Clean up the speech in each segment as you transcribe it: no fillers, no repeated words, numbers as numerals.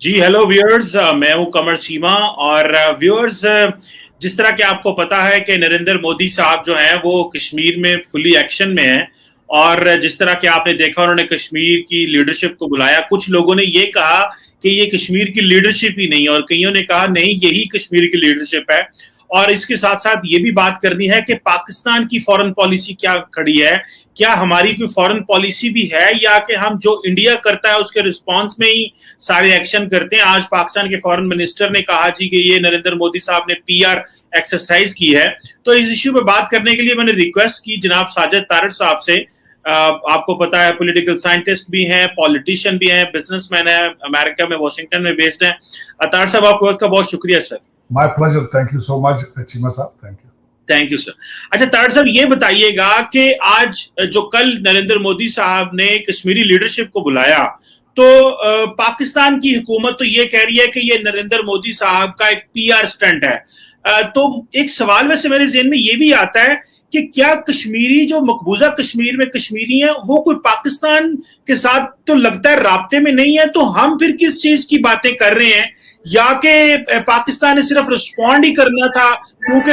जी hello viewers, मैं हूं कमर चीमा। और व्यूअर्स, जिस तरह के आपको पता है कि नरेंद्र मोदी साहब जो हैं वो कश्मीर में फुली एक्शन में हैं। और जिस तरह के आपने देखा, उन्होंने कश्मीर की लीडरशिप को बुलाया। कुछ लोगों ने ये कहा कि ये कश्मीर की लीडरशिप ही नहीं, और कईयों ने कहा नहीं, यही कश्मीर की लीडरशिप है। और इसके साथ साथ ये भी बात करनी है कि पाकिस्तान की फॉरेन पॉलिसी क्या खड़ी है। क्या हमारी कोई फॉरेन पॉलिसी भी है, या कि हम जो इंडिया करता है उसके रिस्पॉन्स में ही सारे एक्शन करते हैं। आज पाकिस्तान के फॉरेन मिनिस्टर ने कहा जी कि ये नरेंद्र मोदी साहब ने पीआर एक्सरसाइज की है। तो इस इश्यू पे बात करने के लिए मैंने रिक्वेस्ट की जनाब साजिद तारड़ साहब से। आपको पता है पॉलिटिकल साइंटिस्ट भी हैं, पॉलिटिशियन भी हैं, बिजनेसमैन है, अमेरिका में वाशिंगटन में बेस्ड हैं। तारड़ साहब, आपका बहुत बहुत शुक्रिया sir. My pleasure, thank you so much Cheema साहब, thank you. Thank you sir. अच्छा तारड़ साहब, ये बताइएगा कि आज जो कल नरेंद्र मोदी साहब ने कश्मीरी लीडरशिप को बुलाया, तो पाकिस्तान की हुकूमत तो ये कह रही है कि ये नरेंद्र मोदी साहब का एक पीआर स्टंट है। तो एक सवाल वैसे मेरे ज़हन में ये भी आता है कि क्या कश्मीरी जो मकबूजा कश्मीर में कश्मीरी हैं वो कोई पाकिस्तान के साथ तो लगता है राब्ते में नहीं है, तो हम फिर किस चीज की बातें कर रहे हैं? या कि पाकिस्तान ने सिर्फ रिस्पॉन्ड ही करना था क्योंकि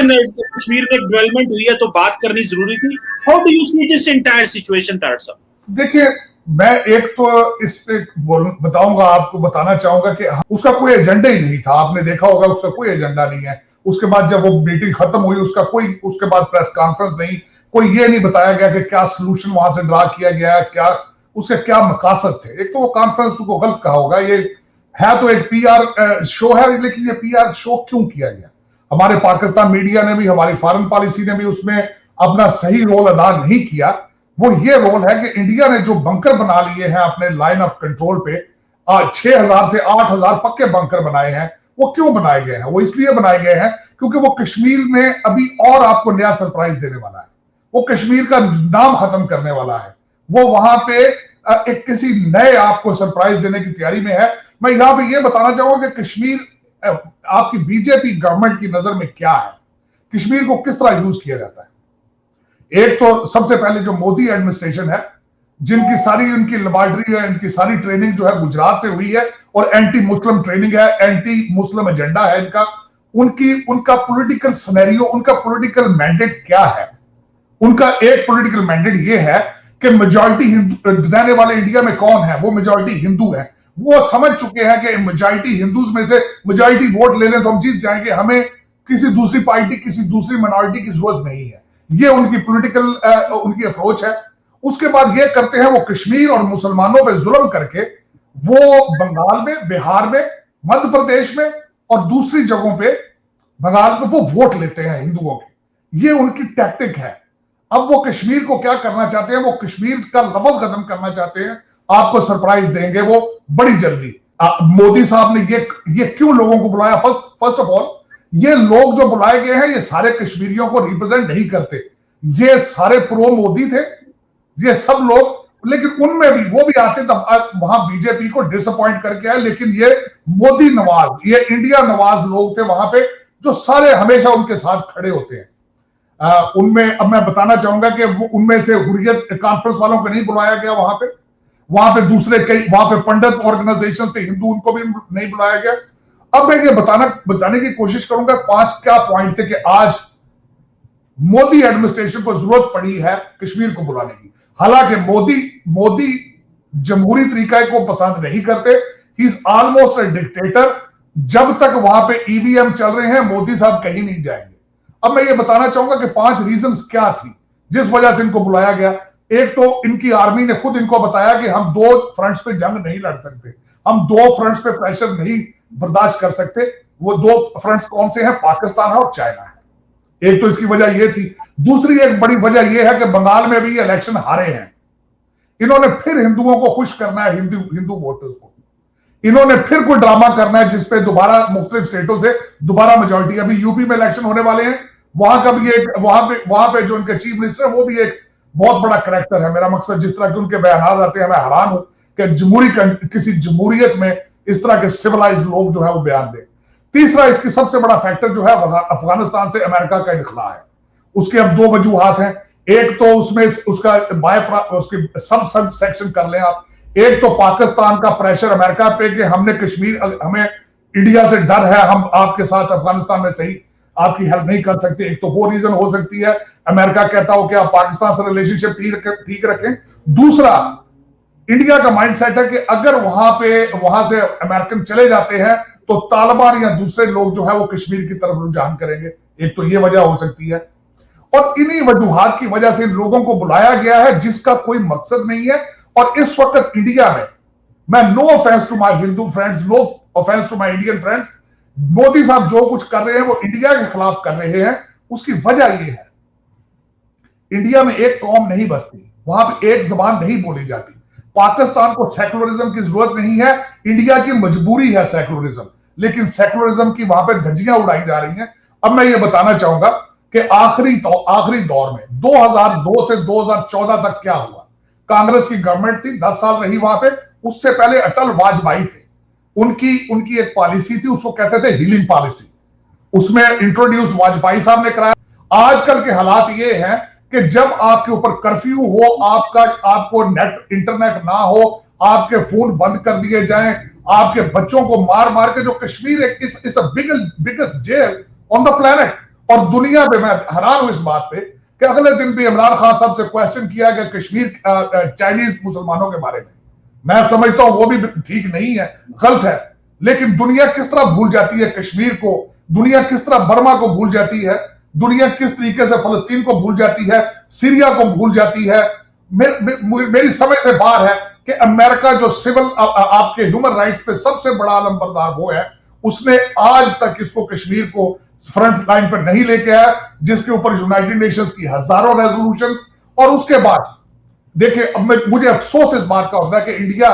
कश्मीर में डेवलपमेंट हुई है तो बात करनी जरूरी थी? How do you see this entire situation Tarar साहब? देखिए, मैं एक तो इस पे बताऊंगा, आपको बताना चाहूंगा कि उसका कोई एजेंडा ही नहीं था। आपने देखा होगा उसका कोई एजेंडा नहीं है। उसके बाद जब वो मीटिंग खत्म हुई, उसके बाद प्रेस कॉन्फ्रेंस नहीं, कोई ये नहीं बताया गया कि क्या सोल्यूशन वहां से ड्रा किया गया, क्या उसके क्या मकासद थे। एक तो वो कॉन्फ्रेंस को गलत कहा होगा, ये है तो एक पीआर शो है, लेकिन ये पीआर शो क्यों किया गया? हमारे पाकिस्तान मीडिया ने भी, हमारी फॉरेन पॉलिसी ने भी उसमें अपना सही रोल अदा नहीं किया। वो ये रोल है कि इंडिया ने जो बंकर बना लिए हैं अपने लाइन ऑफ कंट्रोल पे, 6000 से 8000 पक्के बंकर बनाए हैं। वो क्यों बनाए गए हैं? वो इसलिए बनाए गए हैं क्योंकि वो कश्मीर में अभी और आपको नया सरप्राइज देने वाला है। वो कश्मीर का नाम खत्म करने वाला है। वो वहां पे एक किसी नए आपको सरप्राइज देने की तैयारी में है। मैं यहां पे ये बताना चाहूंगा कि कश्मीर आपकी बीजेपी गवर्नमेंट की नजर में क्या है, कश्मीर को किस तरह यूज किया जाता है। एक तो सबसे पहले जो मोदी एडमिनिस्ट्रेशन है, जिनकी सारी उनकी लेबोरेटरी है, इनकी सारी ट्रेनिंग जो है गुजरात से हुई है, और एंटी मुस्लिम ट्रेनिंग है, एंटी मुस्लिम एजेंडा है इनका। उनका पॉलिटिकल सिनेरियो, उनका पॉलिटिकल मैंडेट क्या है? उनका एक पॉलिटिकल मैंडेट ये है कि मेजॉरिटी रहने वाले इंडिया में कौन है? वो मेजॉरिटी हिंदू है। वो समझ चुके हैं कि मेजॉरिटी हिंदूज में से मेजॉरिटी वोट ले लें तो हम जीत जाएंगे, हमें किसी दूसरी पार्टी, किसी दूसरी माइनॉरिटी की जरूरत नहीं है। ये उनकी पॉलिटिकल उनकी अप्रोच है। उसके बाद ये करते हैं, वो कश्मीर और मुसलमानों पे जुल्म करके वो बंगाल में, बिहार में, मध्य प्रदेश में और दूसरी जगहों पे, बंगाल में वो वोट लेते हैं हिंदुओं के। ये उनकी टैक्टिक है। अब वो कश्मीर को क्या करना चाहते हैं? वो कश्मीर का लफ्ज खत्म करना चाहते हैं। आपको सरप्राइज देंगे वो बड़ी जल्दी। मोदी साहब ने ये क्यों लोगों को बुलाया? फर्स्ट ऑफ ऑल, ये लोग जो बुलाए गए हैं, ये सारे कश्मीरियों को रिप्रेजेंट नहीं करते। ये सारे प्रो मोदी थे, ये सब लोग। लेकिन उनमें भी वो भी आते तब वहां बीजेपी को डिसअपॉइंट करके आए। लेकिन ये मोदी नवाज, ये इंडिया नवाज लोग थे वहां पे, जो सारे हमेशा उनके साथ खड़े होते हैं। उनमें अब मैं बताना चाहूंगा कि उनमें से हुर्रियत कॉन्फ्रेंस वालों को नहीं बुलाया गया वहां पे दूसरे कई वहां पे पंडित ऑर्गेनाइजेशन थे हिंदू, उनको भी नहीं बुलाया गया। अब मैं ये बताने की कोशिश करूंगा 5 क्या पॉइंट थे कि आज मोदी एडमिनिस्ट्रेशन को जरूरत पड़ी है कश्मीर को बुलाने की। हालांकि मोदी जमहूरी तरीका को पसंद नहीं करते। He is almost a dictator. जब तक वहां पे ईवीएम चल रहे हैं, मोदी साहब कहीं नहीं जाएंगे। अब मैं ये बताना चाहूंगा कि 5 रीजंस क्या थी जिस वजह से इनको बुलाया गया। एक तो इनकी आर्मी ने खुद इनको बताया कि हम 2 फ्रंट्स पे जंग नहीं लड़ सकते, हम 2 फ्रंट्स पे प्रेशर नहीं बर्दाश्त कर सकते। वो 2 फ्रंट्स कौन से हैं? पाकिस्तान है और चाइना है। एक तो इसकी वजह यह थी। दूसरी एक बड़ी वजह यह है कि बंगाल में भी इलेक्शन हारे हैं। इन्होंने फिर हिंदुओं को खुश करना है, हिंदू वोटर्स को। इन्होंने फिर कोई ड्रामा करना है जिसपे दोबारा मुख्तलिफ स्टेटों से दोबारा मेजॉरिटी। अभी यूपी में इलेक्शन होने वाले हैं, वहां का भी एक वहां पे जो उनके चीफ मिनिस्टर है वो भी एक बहुत बड़ा करेक्टर है। मेरा मकसद, जिस तरह के उनके बयान आते हैं, मैं हैरान हूं कि किसी जमहूरियत में इस तरह के सिविलाइज लोग जो है वो बयान दें। तीसरा, इसकी सबसे बड़ा फैक्टर जो है अफगानिस्तान से अमेरिका का इनखला है। उसके अब 2 वजूहात हैं। एक तो उसमें उसका उसकी सब सेक्शन कर लें आप। एक तो पाकिस्तान का प्रेशर अमेरिका पे कि हमने कश्मीर, हमें इंडिया से डर है, हम आपके साथ अफगानिस्तान में सही आपकी हेल्प नहीं कर सकते। एक तो वो रीजन हो सकती है, अमेरिका कहता हो कि आप पाकिस्तान से रिलेशनशिप ठीक रखें। दूसरा, इंडिया का माइंडसेट है कि अगर वहां से अमेरिकन चले जाते हैं तो तालिबान या दूसरे लोग जो है वो कश्मीर की तरफ रुझान करेंगे। एक तो ये वजह हो सकती है, और इन्हीं वजूहात की वजह से लोगों को बुलाया गया है जिसका कोई मकसद नहीं है। और इस वक्त इंडिया में, मैं no offence to my Hindu friends, no offence to my Indian friends, Modi साहब जो कुछ कर रहे हैं वो इंडिया के खिलाफ कर रहे हैं। उसकी वजह यह है, इंडिया में एक कौम नहीं बसती, वहां पे एक जबान नहीं बोली जाती। पाकिस्तान को सेकुलरिज्म की जरूरत नहीं है, इंडिया की मजबूरी है सेकुलरिज्म, लेकिन सेकुलरिज्म की वहां पे धज्जियां उड़ाई जा रही हैं। अब मैं ये बताना चाहूंगा कि आखिरी दौर में 2002 से 2014 तक क्या हुआ। कांग्रेस की गवर्नमेंट थी, 10 साल रही वहां पे। उससे पहले अटल वाजपेयी थे, उनकी एक पॉलिसी थी, उसको कहते थे हीलिंग पॉलिसी। उसमें इंट्रोड्यूस वाजपेयी साहब ने कराया। आजकल के हालात ये हैं कि जब आपके ऊपर कर्फ्यू हो, आपको इंटरनेट ना हो, आपके फोन बंद कर दिए जाएं, आपके बच्चों को मार मार के, जो Kashmir is biggest jail on the planet. और दुनिया में मैं हैरान हूं इस बात पे कि अगले दिन भी इमरान खान साहब से क्वेश्चन किया गया कश्मीर चाइनीज मुसलमानों के बारे में। मैं समझता हूं वो भी ठीक नहीं है, गलत है। लेकिन दुनिया किस तरह भूल जाती है कश्मीर को, दुनिया किस तरह बर्मा को भूल जाती है, दुनिया किस तरीके से फलस्तीन को भूल जाती है, सीरिया को भूल जाती है। मेरी समझ से बाहर है कि अमेरिका जो सिविल आपके ह्यूमन राइट्स पे सबसे बड़ा अलमबरदार वो है, उसने आज तक इसको कश्मीर को फ्रंट लाइन पर नहीं लेके आया, जिसके ऊपर यूनाइटेड नेशंस की हजारों रेजोल्यूशंस। और उसके बाद देखिए, अब मुझे अफसोस इस बात का होता है कि India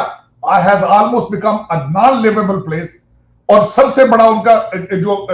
has almost become a non liveable place. और सबसे बड़ा उनका जो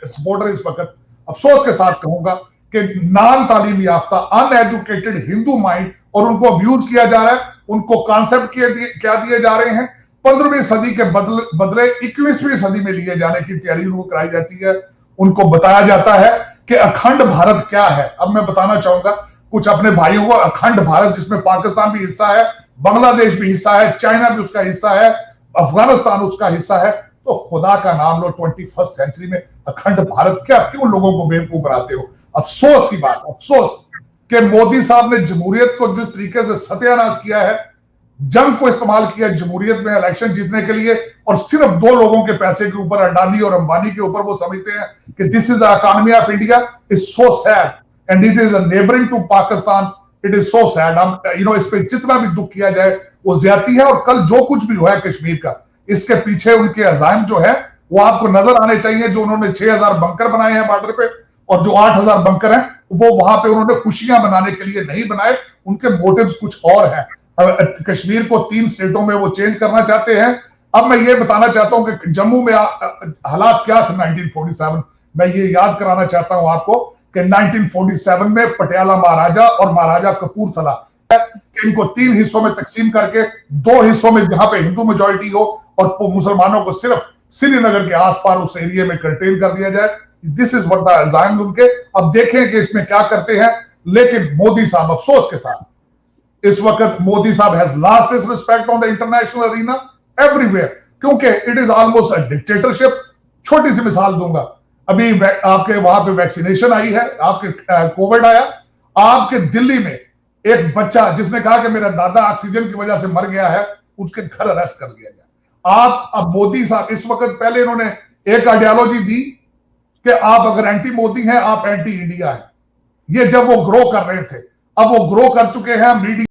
सपोर्टर इस वक्त, अफसोस के साथ कहूंगा कि नॉन तालीम याफ्ता अनएजुकेटेड हिंदू माइंड, और उनको अब्यूज किया जा रहा है, उनको कॉन्सेप्ट क्या दिए जा रहे हैं, 15वीं सदी के बदले 21वीं सदी में लिए जाने की तैयारी उनको कराई जाती है। उनको बताया जाता है कि अखंड भारत क्या है। अब मैं बताना चाहूंगा कुछ अपने भाइयों को, अखंड भारत जिसमें पाकिस्तान भी हिस्सा है, बांग्लादेश भी हिस्सा है, चाइना भी उसका हिस्सा है, अफगानिस्तान उसका हिस्सा है। तो खुदा का नाम लो, 21st सेंचुरी में अखंड भारत क्या, क्यों लोगों को बेवकूफ बनाते हो। अफसोस की बात, अफसोस कि मोदी साहब ने जमहूरियत को जिस तरीके से सत्यानाश किया है, जंग को इस्तेमाल किया जमहूरियत में इलेक्शन जीतने के लिए, और सिर्फ 2 लोगों के पैसे के ऊपर, अडानी और अंबानी के ऊपर, वो समझते हैं कि this is the economy of India. Is so sad and it is a neighbouring to Pakistan. It is so sad. हम इस पे जितना भी दुख किया जाए वो ज्यादती है। और कल जो कुछ भी हुआ है कश्मीर का, इसके पीछे उनके अजाइम जो है वो आपको नजर आने चाहिए। जो उन्होंने 6000 बंकर बनाए हैं बॉर्डर पे, और जो 8000 बंकर हैं वो वहां पे उन्होंने खुशियां मनाने के लिए नहीं बनाए, उनके मोटिव्स कुछ और हैं। कश्मीर को 3 स्टेटों में वो चेंज करना चाहते हैं। अब मैं ये बताना चाहता हूं कि जम्मू में हालात क्या थे 1947। मैं ये याद कराना चाहता हूं आपको कि 1947 में पटियाला महाराजा और महाराजा कपूरथला, इनको 3 हिस्सों में तकसीम करके 2 हिस्सों में जहां पे हिंदू मेजॉरिटी हो और मुसलमानों को सिर्फ श्रीनगर के आसपास उस एरिया में कंटेन कर दिया जाए। दिस इज व्हाट द अजाइम उनके। अब देखें कि इसमें क्या करते हैं। लेकिन मोदी साहब, अफसोस के साथ, इस वक्त मोदी साहब has lost his respect on the international arena everywhere, क्योंकि it is almost a dictatorship. छोटी सी मिसाल दूंगा, अभी आपके वहां पे वैक्सीनेशन आई है, आपके कोविड आया, आपके दिल्ली में एक बच्चा जिसने कहा कि मेरा दादा ऑक्सीजन की वजह से मर गया है, उसके घर अरेस्ट कर लिया गया। आप अब मोदी साहब इस वक्त, पहले इन्होंने एक आइडियोलॉजी दी कि आप अगर एंटी मोदी हैं आप एंटी इंडिया हैं। ये जब वो ग्रो कर रहे थे, अब वो ग्रो कर चुके हैं। मीडिया